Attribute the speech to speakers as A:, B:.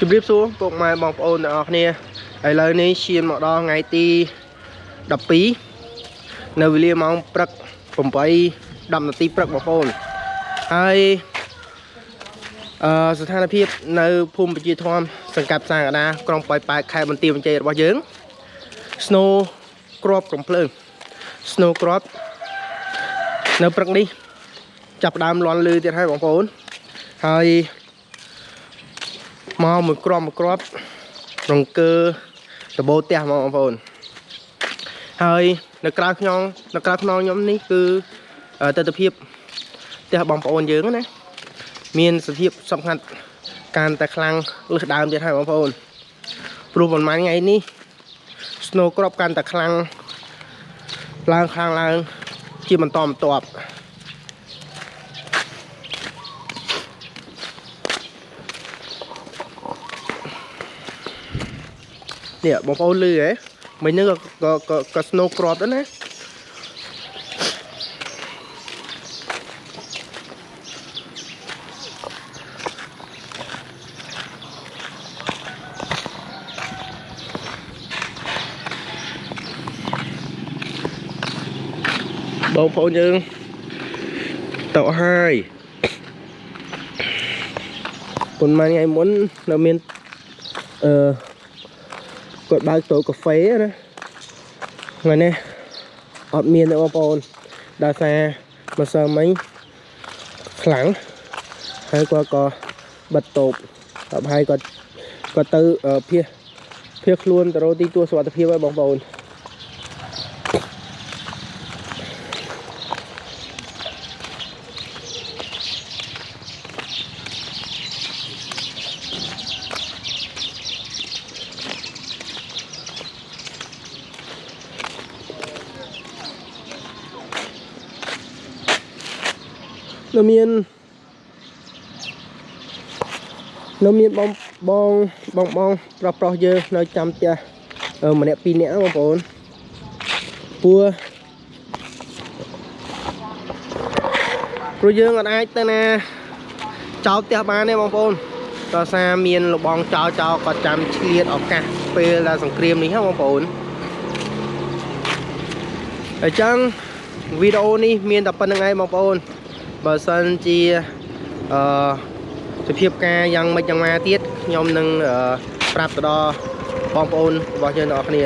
A: ជម្រាបសួរពុកម៉ែបងប្អូនទាំងអស់គ្នាឥឡូវនេះឈានមកដល់ថ្ងៃទី12នៅវេលាម៉ោងព្រឹក 8:10 នាទីព្រឹកបងប្អូនហើយស្ថានភាពនៅភូមិប្រជាធម្មសង្កាត់ផ្សារកដាក្រុងប៉ោយប៉ែតខេត្តបន្ទាយមានជ័យរបស់យើងស្នូគ្រាប់កំភ្លើងស្នូគ្រាប់នៅព្រឹកនេះចាប់ដើមលាន់លឺទៀតហើយបងប្អូនហើយមកមួយគ្រាប់រង្គើដបូផ្ទះមកបងប្អូនហើយនៅក្រៅខ្នងខ្ញុំនេះគឺទស្សនភាពផ្ទះបងប្អូនយើងណាមានសភាពសំខាន់កាន់តែខ្លាំងលើសដើមទៀតហើយបងប្អូនព្រោះប៉ុន្មានថ្ងៃនេះស្នូគ្រាប់កាន់តែខ្លាំងឡើងជាបន្តបន្ទាប់នេះបងប្អូនលឺហ៎មិញហ្នឹងក៏ស្នូគ្រាប់ដែរណាបងប្អូនយើងទៅហើយប៉ុន្មានថ្ងៃមុននៅមានគាត់បើកតូបកាហ្វេណាថ្ងៃនេះអត់មានទេបងប្អូនដោយសារម្សិលមិញខ្លាំងហើយគាត់ក៏បិទតូបហើយគាត់ទៅភៀសខ្លួនទៅរកទីទួលសុវត្ថិភាពហើយបងប្អូននៅមានបងប្រុសយើងនៅចាំផ្ទះម្នាក់2នាក់បងប្អូនព្រោះយើងអត់អាចទៅណាចោលផ្ទះបានទេបងប្អូនដោយសារមានលបងចោលក៏ចាំឆ្លៀតឱកាសពេលដែលសង្គ្រាមនេះហ៎បងប្អូនអញ្ចឹងវីដេអូនេះមានតែប៉ុណ្្នឹងឯងបងប្អូនបើសិនជាសភាពការយ៉ាងម៉េចយ៉ាងណាទៀតខ្ញុំនឹងប្រាប់ទៅដល់បងប្អូនរបស់យើងទាំងអស់គ្នា